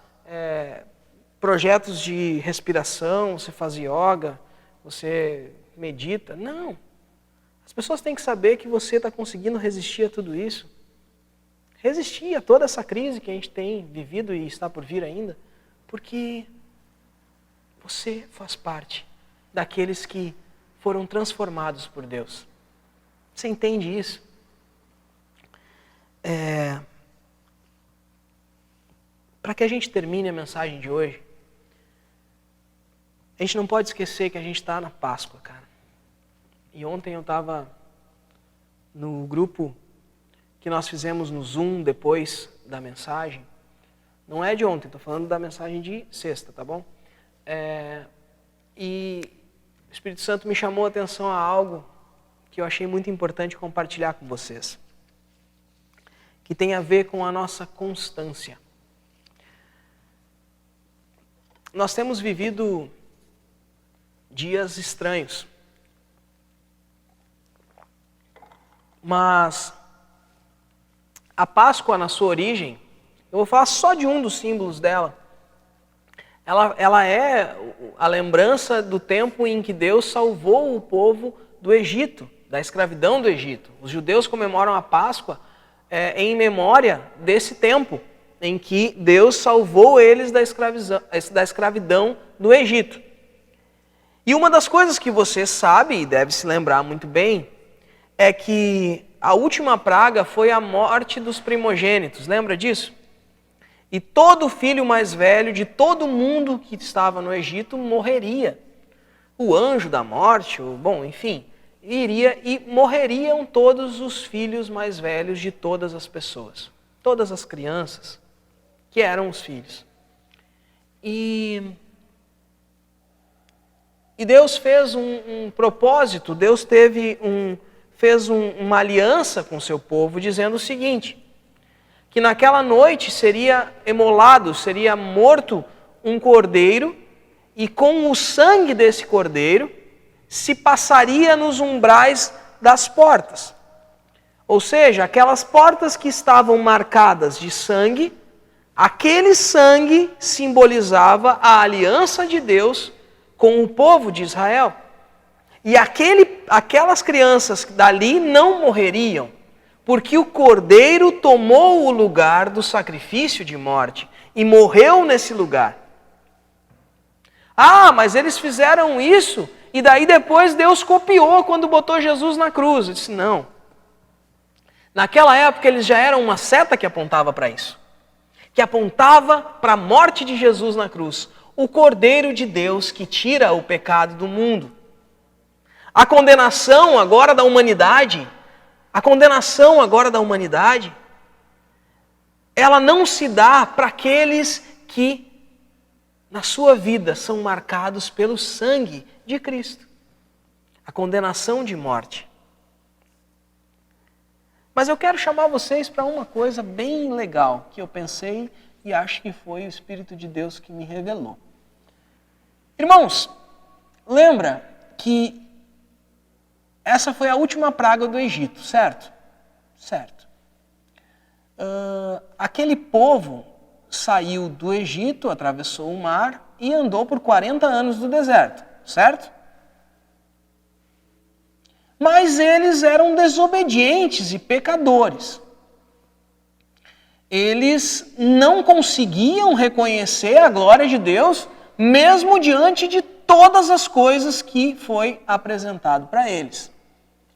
projetos de respiração, você faz yoga, você medita. Não. As pessoas têm que saber que você está conseguindo resistir a tudo isso. Resistir a toda essa crise que a gente tem vivido e está por vir ainda, porque você faz parte daqueles que foram transformados por Deus. Você entende isso? Para que a gente termine a mensagem de hoje, a gente não pode esquecer que a gente está na Páscoa, cara. E ontem eu estava no grupo que nós fizemos no Zoom depois da mensagem. Não é de ontem, estou falando da mensagem de sexta, tá bom? E o Espírito Santo me chamou a atenção a algo que eu achei muito importante compartilhar com vocês, que tem a ver com a nossa constância. nós temos vivido dias estranhos. Mas a Páscoa, na sua origem, eu vou falar só de um dos símbolos dela. Ela é a lembrança do tempo em que Deus salvou o povo do Egito, da escravidão do Egito. Os judeus comemoram a Páscoa em memória desse tempo em que Deus salvou eles da escravidão do Egito. E uma das coisas que você sabe, e deve se lembrar muito bem, é que a última praga foi a morte dos primogênitos. Lembra disso? E todo filho mais velho de todo mundo que estava no Egito morreria. O anjo da morte, enfim, iria e morreriam todos os filhos mais velhos de todas as pessoas. Todas as crianças que eram os filhos. E Deus fez um propósito, Deus fez uma aliança com o seu povo, dizendo o seguinte: que naquela noite seria emolado, seria morto um cordeiro, e com o sangue desse cordeiro se passaria nos umbrais das portas. Ou seja, aquelas portas que estavam marcadas de sangue, aquele sangue simbolizava a aliança de Deus com o povo de Israel. E aquelas crianças dali não morreriam, porque o cordeiro tomou o lugar do sacrifício de morte e morreu nesse lugar. Ah, mas eles fizeram isso e daí depois Deus copiou quando botou Jesus na cruz. Eu disse, não. Naquela época eles já eram uma seta que apontava para isso. Que apontava para a morte de Jesus na cruz. O Cordeiro de Deus que tira o pecado do mundo. A condenação agora da humanidade, ela não se dá para aqueles que na sua vida são marcados pelo sangue de Cristo. A condenação de morte. Mas eu quero chamar vocês para uma coisa bem legal que eu pensei e acho que foi o Espírito de Deus que me revelou. Irmãos, lembra que essa foi a última praga do Egito, certo? Certo. Aquele povo saiu do Egito, atravessou o mar e andou por 40 anos no deserto, certo? Mas eles eram desobedientes e pecadores. Eles não conseguiam reconhecer a glória de Deus, mesmo diante de todas as coisas que foi apresentado para eles.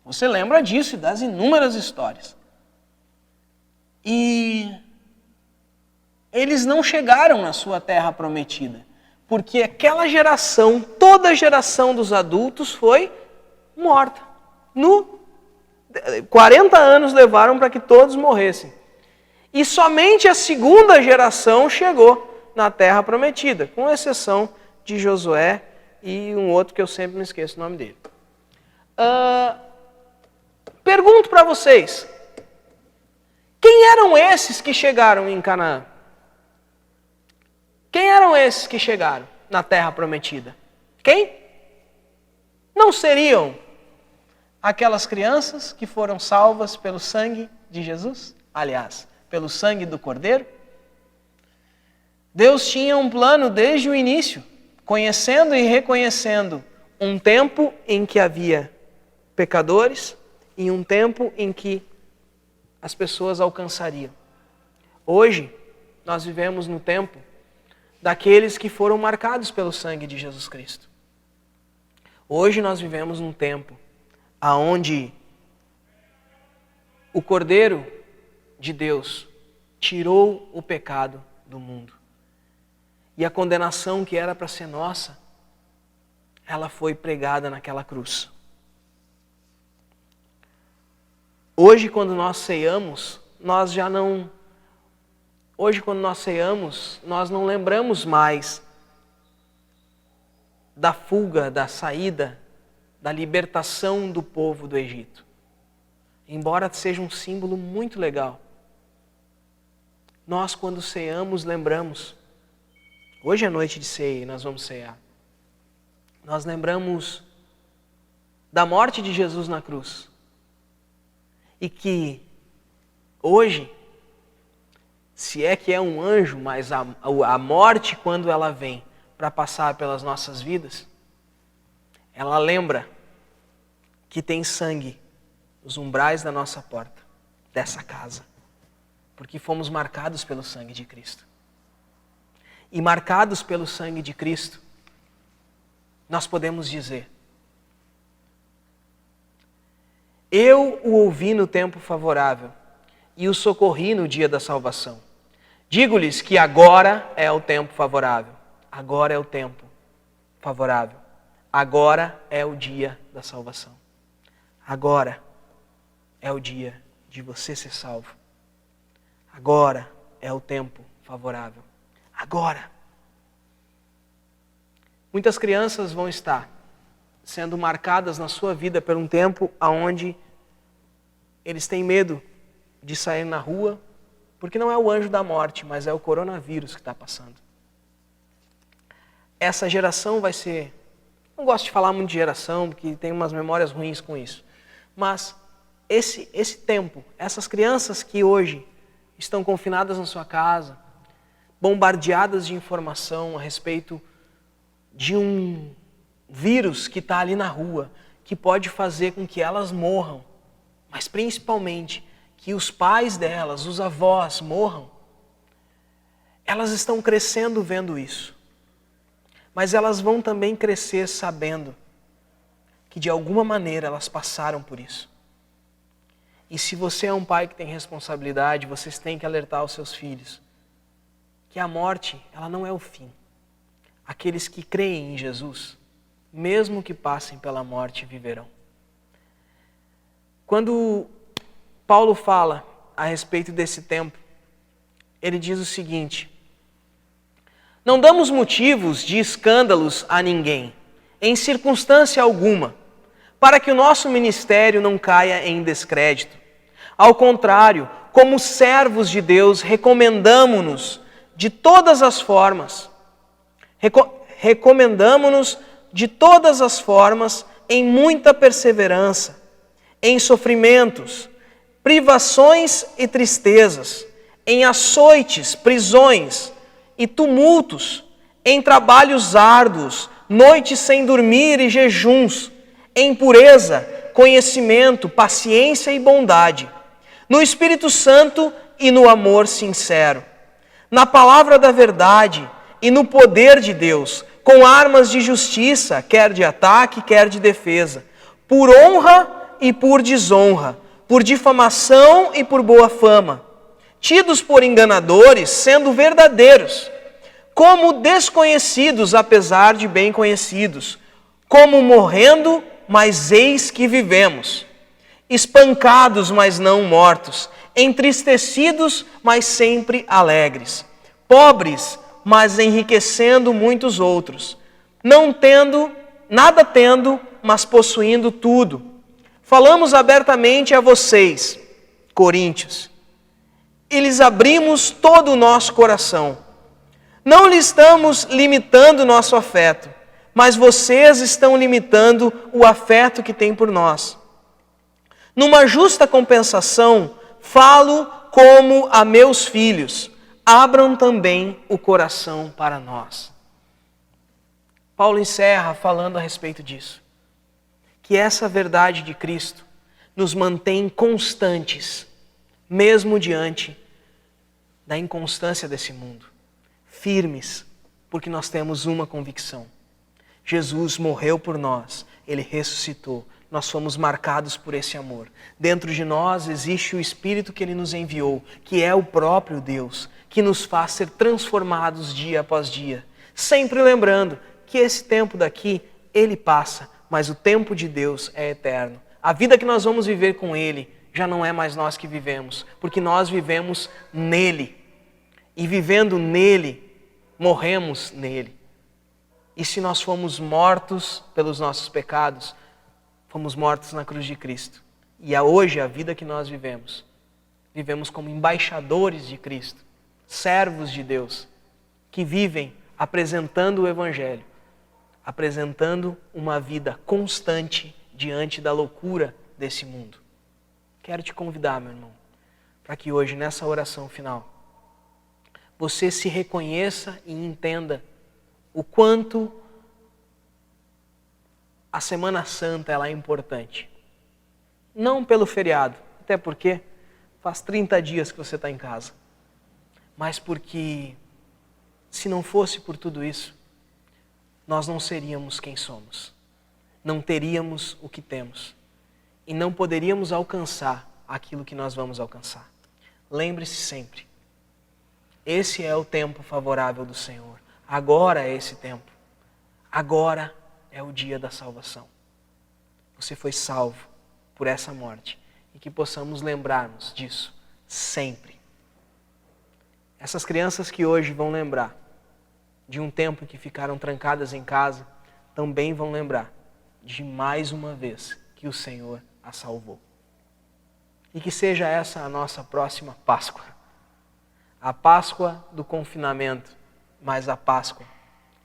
Você lembra disso e das inúmeras histórias. E eles não chegaram na sua terra prometida, porque aquela geração, toda a geração dos adultos foi morta. 40 anos levaram para que todos morressem. E somente a segunda geração chegou na terra prometida, com exceção de Josué e um outro que eu sempre me esqueço o nome dele. Pergunto para vocês, quem eram esses que chegaram em Canaã? Quem eram esses que chegaram na terra prometida? Quem? Não seriam aquelas crianças que foram salvas pelo sangue de Jesus? Aliás, pelo sangue do Cordeiro? Deus tinha um plano desde o início, conhecendo e reconhecendo um tempo em que havia pecadores e um tempo em que as pessoas alcançariam. Hoje, nós vivemos no tempo daqueles que foram marcados pelo sangue de Jesus Cristo. Hoje nós vivemos num tempo aonde o Cordeiro de Deus tirou o pecado do mundo. E a condenação que era para ser nossa, ela foi pregada naquela cruz. Hoje, quando nós ceiamos, nós não lembramos mais da fuga, da saída, da libertação do povo do Egito. Embora seja um símbolo muito legal. Nós, quando ceamos, lembramos Hoje é noite de ceia e nós vamos cear. Nós lembramos da morte de Jesus na cruz. E que hoje, se é que é um anjo, mas a morte, quando ela vem para passar pelas nossas vidas, ela lembra que tem sangue nos umbrais da nossa porta, dessa casa, porque fomos marcados pelo sangue de Cristo. E marcados pelo sangue de Cristo, nós podemos dizer: eu o ouvi no tempo favorável e o socorri no dia da salvação. Digo-lhes que agora é o tempo favorável. Agora é o tempo favorável. Agora é o dia da salvação. Agora é o dia de você ser salvo. Agora é o tempo favorável. Agora. Muitas crianças vão estar sendo marcadas na sua vida por um tempo onde eles têm medo de sair na rua, porque não é o anjo da morte, mas é o coronavírus que está passando. Essa geração vai ser... Não gosto de falar muito de geração, porque tem umas memórias ruins com isso. Mas esse tempo, essas crianças que hoje estão confinadas na sua casa, bombardeadas de informação a respeito de um vírus que está ali na rua, que pode fazer com que elas morram, mas principalmente que os pais delas, os avós, morram. Elas estão crescendo vendo isso. Mas elas vão também crescer sabendo que de alguma maneira elas passaram por isso. E se você é um pai que tem responsabilidade, vocês têm que alertar os seus filhos que a morte, ela não é o fim. Aqueles que creem em Jesus, mesmo que passem pela morte, viverão. Quando Paulo fala a respeito desse tempo, ele diz o seguinte: não damos motivos de escândalos a ninguém, em circunstância alguma, para que o nosso ministério não caia em descrédito. Ao contrário, como servos de Deus, recomendamo-nos de todas as formas, em muita perseverança, em sofrimentos, privações e tristezas, em açoites, prisões e tumultos, em trabalhos árduos, noites sem dormir e jejuns, em pureza, conhecimento, paciência e bondade, no Espírito Santo e no amor sincero, na palavra da verdade e no poder de Deus, com armas de justiça, quer de ataque, quer de defesa, por honra e por desonra, por difamação e por boa fama, tidos por enganadores, sendo verdadeiros, como desconhecidos, apesar de bem conhecidos, como morrendo, mas eis que vivemos, espancados, mas não mortos, entristecidos, mas sempre alegres, pobres, mas enriquecendo muitos outros, nada tendo, mas possuindo tudo. Falamos abertamente a vocês, coríntios, e lhes abrimos todo o nosso coração. Não lhe estamos limitando nosso afeto, mas vocês estão limitando o afeto que têm por nós. Numa justa compensação, falo como a meus filhos, abram também o coração para nós. Paulo encerra falando a respeito disso, que essa verdade de Cristo nos mantém constantes, mesmo diante da inconstância desse mundo, firmes, porque nós temos uma convicção: Jesus morreu por nós, Ele ressuscitou, nós fomos marcados por esse amor. Dentro de nós existe o Espírito que Ele nos enviou, que é o próprio Deus, que nos faz ser transformados dia após dia. Sempre lembrando que esse tempo daqui, ele passa, mas o tempo de Deus é eterno. A vida que nós vamos viver com Ele, já não é mais nós que vivemos, porque nós vivemos nele. E vivendo nele, morremos nele. E se nós fomos mortos pelos nossos pecados, fomos mortos na cruz de Cristo. E hoje, a vida que nós vivemos como embaixadores de Cristo, servos de Deus, que vivem apresentando o Evangelho, apresentando uma vida constante diante da loucura desse mundo. Quero te convidar, meu irmão, para que hoje, nessa oração final, você se reconheça e entenda o quanto a Semana Santa ela é importante. Não pelo feriado, até porque faz 30 dias que você está em casa, mas porque se não fosse por tudo isso, nós não seríamos quem somos, não teríamos o que temos e não poderíamos alcançar aquilo que nós vamos alcançar. Lembre-se sempre, esse é o tempo favorável do Senhor. Agora é esse tempo. Agora é o dia da salvação. Você foi salvo por essa morte e que possamos lembrar-nos disso sempre. Essas crianças que hoje vão lembrar de um tempo em que ficaram trancadas em casa, também vão lembrar de mais uma vez que o Senhor a salvou. E que seja essa a nossa próxima Páscoa. A Páscoa do confinamento, mas a Páscoa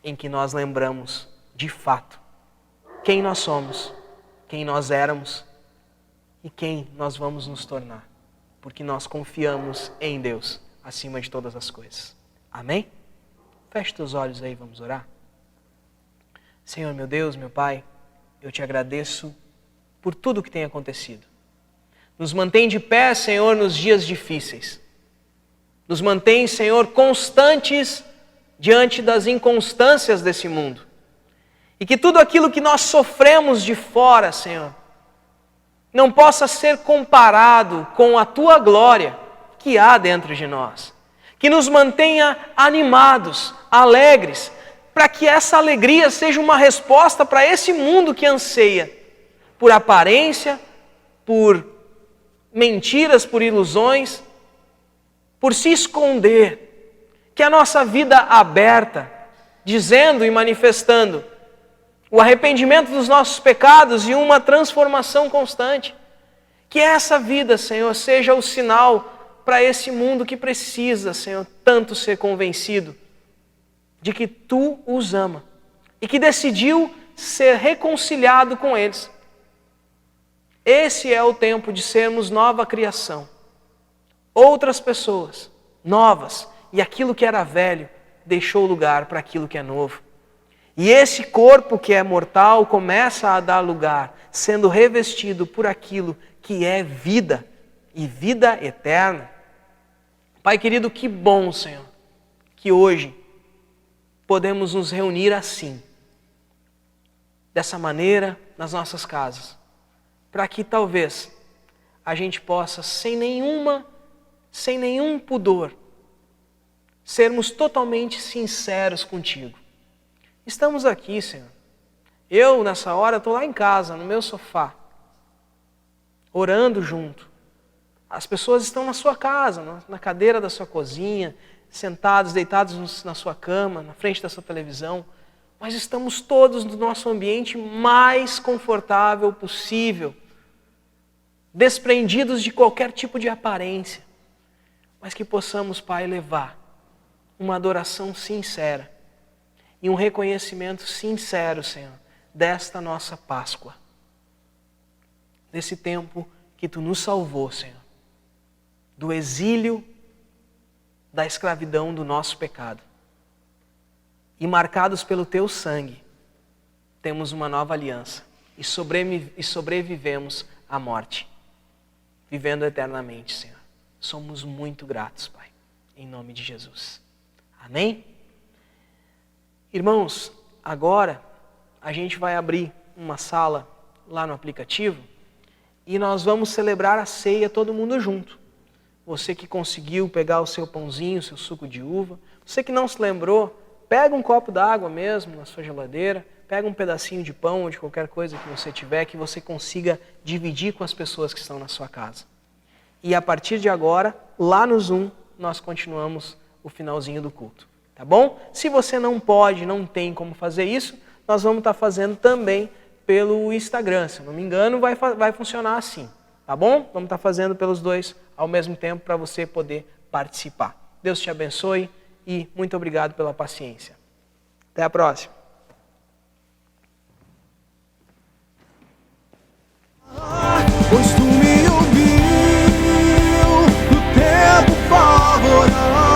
em que nós lembramos, de fato, quem nós somos, quem nós éramos e quem nós vamos nos tornar. Porque nós confiamos em Deus acima de todas as coisas. Amém? Feche teus olhos aí, vamos orar. Senhor, meu Deus, meu Pai, eu te agradeço por tudo que tem acontecido. Nos mantém de pé, Senhor, nos dias difíceis. Nos mantém, Senhor, constantes diante das inconstâncias desse mundo. E que tudo aquilo que nós sofremos de fora, Senhor, não possa ser comparado com a Tua glória que há dentro de nós. Que nos mantenha animados, alegres, para que essa alegria seja uma resposta para esse mundo que anseia por aparência, por mentiras, por ilusões, por se esconder. Que a nossa vida aberta, dizendo e manifestando o arrependimento dos nossos pecados e uma transformação constante. Que essa vida, Senhor, seja o sinal para esse mundo que precisa, Senhor, tanto ser convencido de que Tu os ama e que decidiu ser reconciliado com eles. Esse é o tempo de sermos nova criação. Outras pessoas, novas, e aquilo que era velho deixou lugar para aquilo que é novo. E esse corpo que é mortal começa a dar lugar, sendo revestido por aquilo que é vida e vida eterna. Pai querido, que bom, Senhor, que hoje podemos nos reunir assim, dessa maneira, nas nossas casas, para que talvez a gente possa, sem nenhum pudor, sermos totalmente sinceros contigo. Estamos aqui, Senhor. Eu, nessa hora, estou lá em casa, no meu sofá, orando junto. As pessoas estão na sua casa, na cadeira da sua cozinha, sentados, deitados na sua cama, na frente da sua televisão. Mas estamos todos no nosso ambiente mais confortável possível, desprendidos de qualquer tipo de aparência. Mas que possamos, Pai, levar uma adoração sincera e um reconhecimento sincero, Senhor, desta nossa Páscoa. Desse tempo que Tu nos salvou, Senhor, do exílio, da escravidão do nosso pecado. E marcados pelo Teu sangue, temos uma nova aliança e sobrevivemos à morte, vivendo eternamente, Senhor. Somos muito gratos, Pai, em nome de Jesus. Amém? Irmãos, agora a gente vai abrir uma sala lá no aplicativo e nós vamos celebrar a ceia todo mundo junto. Você que conseguiu pegar o seu pãozinho, o seu suco de uva, você que não se lembrou, pega um copo d'água mesmo na sua geladeira, pega um pedacinho de pão ou de qualquer coisa que você tiver, que você consiga dividir com as pessoas que estão na sua casa. E a partir de agora, lá no Zoom, nós continuamos o finalzinho do culto. Tá bom? Se você não pode, não tem como fazer isso, nós vamos estar fazendo também pelo Instagram. Se eu não me engano, vai funcionar assim. Tá bom? Vamos estar fazendo pelos dois ao mesmo tempo para você poder participar. Deus te abençoe e muito obrigado pela paciência. Até a próxima. Pois tu me ouviu no tempo favorável.